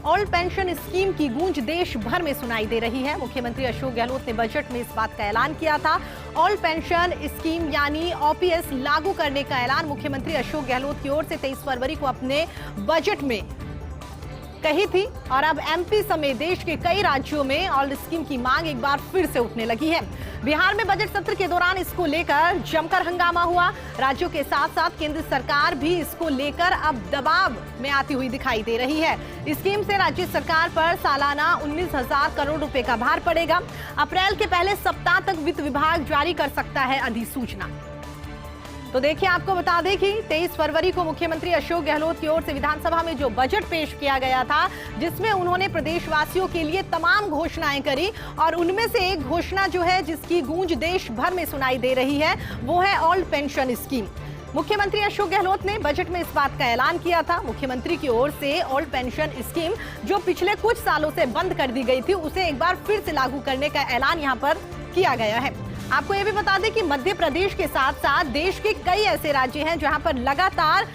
Old pension scheme की गूंज देश भर में सुनाई दे रही है। मुख्यमंत्री अशोक गहलोत ने बजट में इस बात का ऐलान किया था। ओल्ड पेंशन स्कीम यानी ओपीएस लागू करने का ऐलान मुख्यमंत्री अशोक गहलोत की ओर से 23 फरवरी को अपने बजट में कही थी और अब एमपी समेत देश के कई राज्यों में ओल्ड स्कीम की मांग एक बार फिर से उठने लगी है। बिहार में बजट सत्र के दौरान इसको लेकर जमकर हंगामा हुआ। राज्यों के साथ साथ केंद्र सरकार भी इसको लेकर अब दबाव में आती हुई दिखाई दे रही है। स्कीम से राज्य सरकार पर सालाना 19,000 करोड़ रुपए का भार पड़ेगा। अप्रैल के पहले सप्ताह तक वित्त विभाग जारी कर सकता है अधिसूचना। तो देखिए, आपको बता दें कि 23 फरवरी को मुख्यमंत्री अशोक गहलोत की ओर से विधानसभा में जो बजट पेश किया गया था, जिसमें उन्होंने प्रदेशवासियों के लिए तमाम घोषणाएं करी और उनमें से एक घोषणा जो है जिसकी गूंज देश भर में सुनाई दे रही है, वो है ओल्ड पेंशन स्कीम। मुख्यमंत्री अशोक गहलोत ने बजट में इस बात का ऐलान किया था। मुख्यमंत्री की ओर से ओल्ड पेंशन स्कीम जो पिछले कुछ सालों से बंद कर दी गई थी, उसे एक बार फिर से लागू करने का ऐलान यहाँ पर किया गया है। आपको ये भी बता दें कि मध्य प्रदेश के साथ साथ देश के कई ऐसे राज्य हैं जहां पर लगातार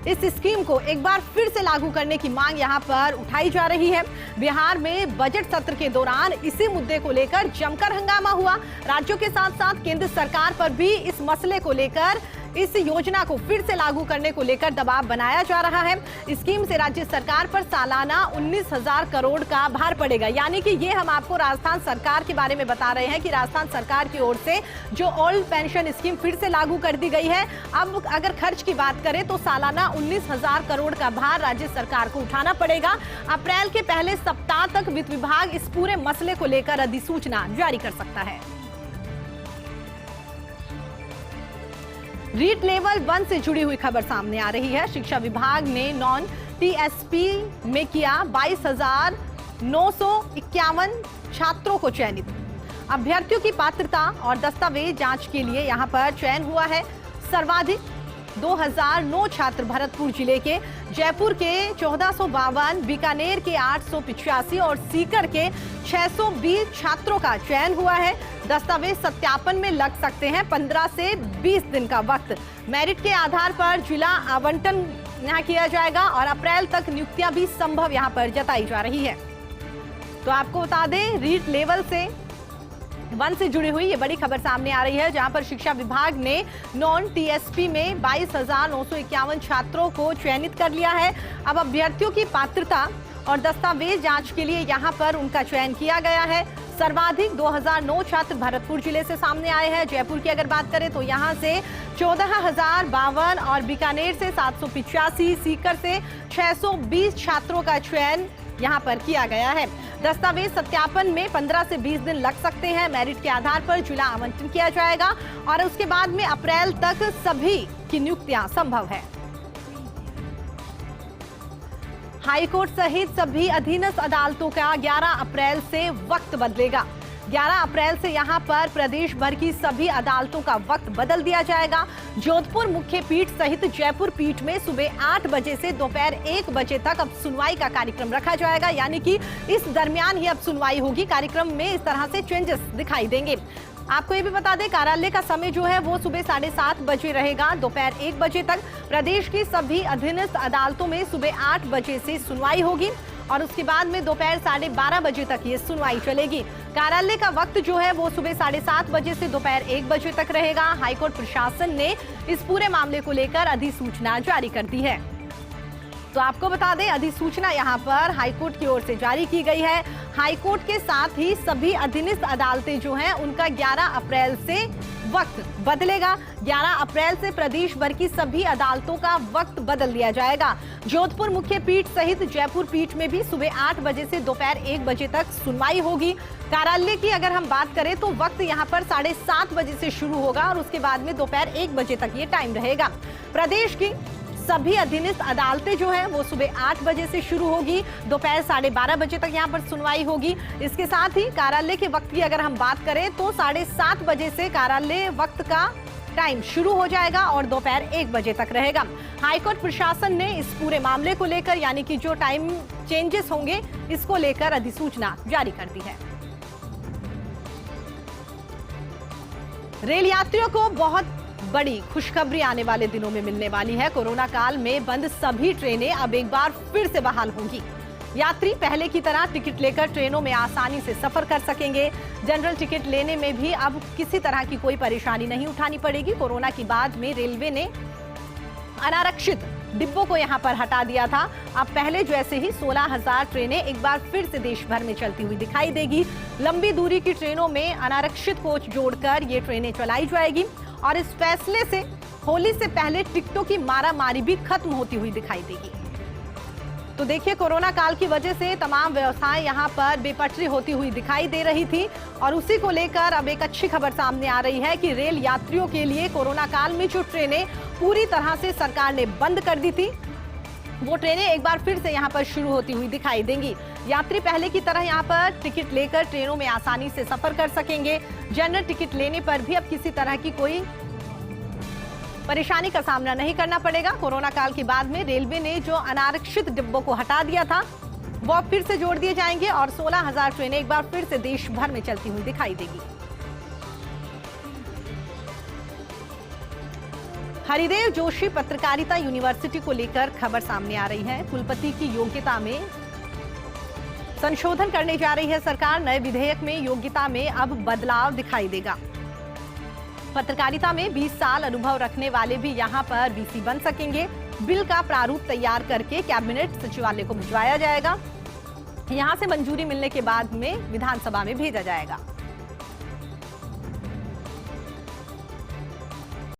इस स्कीम को एक बार फिर से लागू करने की मांग यहां पर उठाई जा रही है। बिहार में बजट सत्र के दौरान इसी मुद्दे को लेकर जमकर हंगामा हुआ। राज्यों के साथ साथ केंद्र सरकार पर भी इस मसले को लेकर, इस योजना को फिर से लागू करने को लेकर दबाव बनाया जा रहा है। स्कीम से राज्य सरकार पर सालाना 19,000 करोड़ का भार पड़ेगा। यानी कि ये हम आपको राजस्थान सरकार के बारे में बता रहे हैं कि राजस्थान सरकार की ओर से जो ओल्ड पेंशन स्कीम फिर से लागू कर दी गई है, अब अगर खर्च की बात करें तो सालाना 19,000 करोड़ का भार राज्य सरकार को उठाना पड़ेगा। अप्रैल के पहले सप्ताह तक वित्त विभाग इस पूरे मसले को लेकर अधिसूचना जारी कर सकता है। रीट लेवल 1 से जुड़ी हुई खबर सामने आ रही है। शिक्षा विभाग ने नॉन टीएसपी में किया 22,951 छात्रों को चयनित। अभ्यर्थियों की पात्रता और दस्तावेज जांच के लिए यहां पर चयन हुआ है। सर्वाधिक 2009 छात्र भरतपुर जिले के, जयपुर के 1452, बीकानेर के 885 और सीकर के 620 छात्रों का चयन हुआ है। दस्तावेज सत्यापन में लग सकते हैं 15 से 20 दिन का वक्त। मेरिट के आधार पर जिला आवंटन यहाँ किया जाएगा और अप्रैल तक नियुक्तियां भी संभव यहाँ पर जताई जा रही है। तो आपको बता दें, रीट लेवल से 1 से जुड़ी हुई ये बड़ी खबर सामने आ रही है, जहां पर शिक्षा विभाग ने नॉन टीएसपी में 22,951 छात्रों को चयनित कर लिया है। अब अभ्यर्थियों की पात्रता और दस्तावेज जांच के लिए यहां पर उनका चयन किया गया है। सर्वाधिक 2009 छात्र भरतपुर जिले से सामने आए हैं। जयपुर की अगर बात करें तो यहां से 14,052 और बीकानेर से 785, सीकर से 620 छात्रों का चयन यहां पर किया गया है। दस्तावेज सत्यापन में 15 से 20 दिन लग सकते हैं। मेरिट के आधार पर जिला आवंटन किया जाएगा और उसके बाद में अप्रैल तक सभी की नियुक्तियां संभव है। हाईकोर्ट सहित सभी अधीनस्थ अदालतों का 11 अप्रैल से वक्त बदलेगा। 11 अप्रैल से यहां पर प्रदेश भर की सभी अदालतों का वक्त बदल दिया जाएगा। जोधपुर मुख्य पीठ सहित जयपुर पीठ में सुबह 8 बजे से दोपहर 1 बजे तक अब सुनवाई का कार्यक्रम रखा जाएगा। यानी कि इस दरमियान ही अब सुनवाई होगी। कार्यक्रम में इस तरह से चेंजेस दिखाई देंगे। आपको ये भी बता दें, कार्यालय का समय जो है वो सुबह 7:30 बजे रहेगा, दोपहर 1 बजे तक। प्रदेश की सभी अधीनस्थ अदालतों में सुबह 8 बजे से सुनवाई होगी और उसके बाद में दोपहर 12:30 बजे तक ये सुनवाई चलेगी। कार्यालय का वक्त जो है वो सुबह 7:30 बजे से दोपहर 1 बजे तक रहेगा। हाईकोर्ट प्रशासन ने इस पूरे मामले को लेकर अधिसूचना जारी कर दी है। तो आपको बता दें, अधिसूचना यहां पर हाईकोर्ट की ओर से जारी की गई है। हाईकोर्ट के साथ ही सभी अधीनस्थ अदालतें जो हैं उनका 11 अप्रैल से वक्त बदलेगा। 11 अप्रैल से प्रदेश भर की सभी अदालतों का वक्त बदल दिया जाएगा। जोधपुर मुख्य पीठ सहित जयपुर पीठ में भी सुबह 8 बजे से दोपहर 1 बजे तक सुनवाई होगी। कार्यालय की अगर हम बात करें तो वक्त यहां पर 7:30 बजे से शुरू होगा और उसके बाद में दोपहर 1 बजे तक ये टाइम रहेगा। प्रदेश की सभी अधीनस्थ अदालतें जो हैं वो सुबह 8 बजे से शुरू होगी, दोपहर 12:30 बजे तक यहाँ पर सुनवाई होगी। इसके साथ ही कार्यालय के वक्त की अगर हम बात करें तो 7:30 बजे से कार्यालय वक्त का टाइम शुरू हो जाएगा और दोपहर 1 बजे तक रहेगा। हाईकोर्ट प्रशासन ने इस पूरे मामले को लेकर, यानी कि जो टाइम चेंजेस होंगे, इसको लेकर अधिसूचना जारी कर दी है। रेल यात्रियों को बहुत बड़ी खुशखबरी आने वाले दिनों में मिलने वाली है। कोरोना काल में बंद सभी ट्रेनें अब एक बार फिर से बहाल होंगी। यात्री पहले की तरह टिकट लेकर ट्रेनों में आसानी से सफर कर सकेंगे। जनरल टिकट लेने में भी अब किसी तरह की कोई परेशानी नहीं उठानी पड़ेगी। कोरोना की बाद में रेलवे ने अनारक्षित डिब्बों को यहां पर हटा दिया था। अब पहले जैसे ही 16,000 ट्रेनें एक बार फिर से देश भर में चलती हुई दिखाई देगी। लंबी दूरी की ट्रेनों में अनारक्षित कोच जोड़कर ये ट्रेनें चलाई जाएगी और इस फैसले से होली से पहले टिकटों की मारामारी भी खत्म होती हुई दिखाई देगी। तो देखिए, कोरोना काल की वजह से तमाम व्यवसाय यहां पर बेपटरी होती हुई दिखाई दे रही थी और उसी को लेकर अब एक अच्छी खबर सामने आ रही है कि रेल यात्रियों के लिए कोरोना काल में जो ट्रेनें पूरी तरह से सरकार ने बंद कर दी थी, वो ट्रेनें एक बार फिर से यहां पर शुरू होती हुई दिखाई देंगी। यात्री पहले की तरह यहां पर टिकट लेकर ट्रेनों में आसानी से सफर कर सकेंगे। जनरल टिकट लेने पर भी अब किसी तरह की कोई परेशानी का सामना नहीं करना पड़ेगा। कोरोना काल के बाद में रेलवे ने जो अनारक्षित डिब्बों को हटा दिया था, वो अब फिर से जोड़ दिए जाएंगे और 16,000 ट्रेनें एक बार फिर से देश भर में चलती हुई दिखाई देगी। हरिदेव जोशी पत्रकारिता यूनिवर्सिटी को लेकर खबर सामने आ रही है। कुलपति की योग्यता में संशोधन करने जा रही है सरकार। नए विधेयक में योग्यता में अब बदलाव दिखाई देगा। पत्रकारिता में 20 साल अनुभव रखने वाले भी यहां पर वीसी बन सकेंगे। बिल का प्रारूप तैयार करके कैबिनेट सचिवालय को भिजवाया जाएगा। यहां से मंजूरी मिलने के बाद में विधानसभा में भेजा जाएगा।